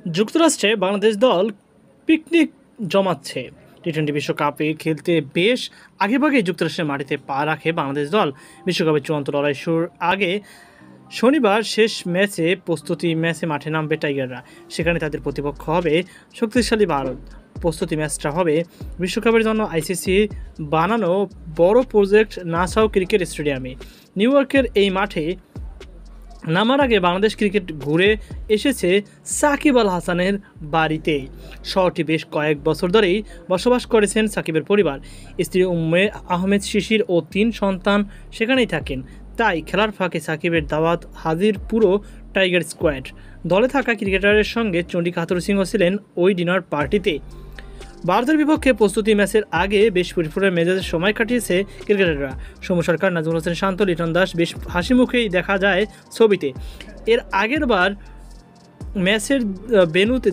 যুক্তরাষ্ট্রে বাংলাদেশ দল পিকনিক জমাচ্ছে। টি-20 বিশ্বকাপে খেলতে বেশ আগেভাগেই যুক্তরাষ্ট্রের মাটিতে পা রাখে বাংলাদেশ দল। বিশ্বকাপের চূড়ান্ত লড়াই শুরুর আগে শনিবার শেষ প্রস্তুতি ম্যাচে মাঠে নামবে টাইগাররা। সেখানে তাদের প্রতিপক্ষ হবে শক্তিশালী ভারত। প্রস্তুতি ম্যাচটা হবে বিশ্বকাপের জন্য আইসিসি বানানো বড় প্রজেক্ট নাসাউ ক্রিকেট স্টেডিয়ামে। নিউ ইয়র্কের এই মাঠে নামার আগে বাংলাদেশ ক্রিকেট ঘুরে এসেছে সাকিব আল হাসানের বাড়িতে। শহরটি বেশ কয়েক বছর ধরেই বসবাস করেছেন সাকিবের পরিবার। স্ত্রী উম্মে আহমেদ শিশির ও 3 সন্তান সেখানেই থাকেন। তাই খেলার ফাঁকে সাকিবের দাওয়াত হাজির পুরো টাইগার স্কোয়াড। দলে থাকা ক্রিকেটারের সঙ্গে চন্ডিকা হাথুরু সিংও ছিলেন ওই ডিনার পার্টিতে। ভারতের বিপক্ষে প্রস্তুতি ম্যাচের আগে বেশ ফুরফুরে মেজাজে সময় কাটিয়েছে ক্রিকেটাররা। সৌম্য সরকার, নাজমুল হোসেন শান্ত, লিটন দাস বেশ হাসি মুখেই দেখা যায় ছবিতে। এর আগের বার ম্যাচের ভেন্যুতে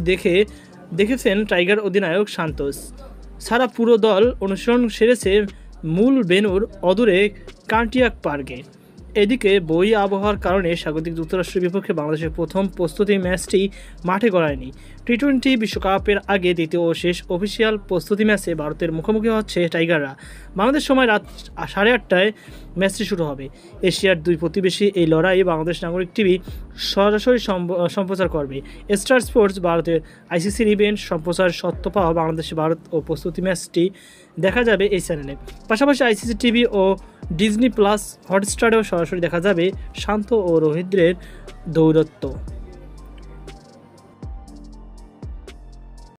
দেখেছেন টাইগার অধিনায়ক সান্তোস। সারা পুরো দল অনুসরণ সেরেছে মূল ভেন্যুর অদূরে কান্টিয়াক পার্কে। এদিকে বই আবহাওয়ার কারণে স্বাগতিক যুক্তরাষ্ট্রের বিপক্ষে বাংলাদেশের প্রথম প্রস্তুতি ম্যাচটি মাঠে গড়ায়নি। টি-20 বিশ্বকাপের আগে দ্বিতীয় ও শেষ অফিসিয়াল প্রস্তুতি ম্যাচে ভারতের মুখোমুখি হচ্ছে টাইগাররা। বাংলাদেশ সময় রাত 8:30টায় ম্যাচটি শুরু হবে। এশিয়ার 2 প্রতিবেশী এই লড়াই বাংলাদেশ নাগরিক টিভি সরাসরি সম্প্রচার করবে। স্টার স্পোর্টস ভারতের আইসিসির ইভেন্ট সম্প্রচার সত্য পাওয়া বাংলাদেশে ভারত ও প্রস্তুতি ম্যাচটি দেখা যাবে এই চ্যানেলে। পাশাপাশি আইসিসি টিভি ও ডিজনি প্লাস হটস্টারেও সরাসরি দেখা যাবে শান্ত ও রোহিতদের দৌরত্ব।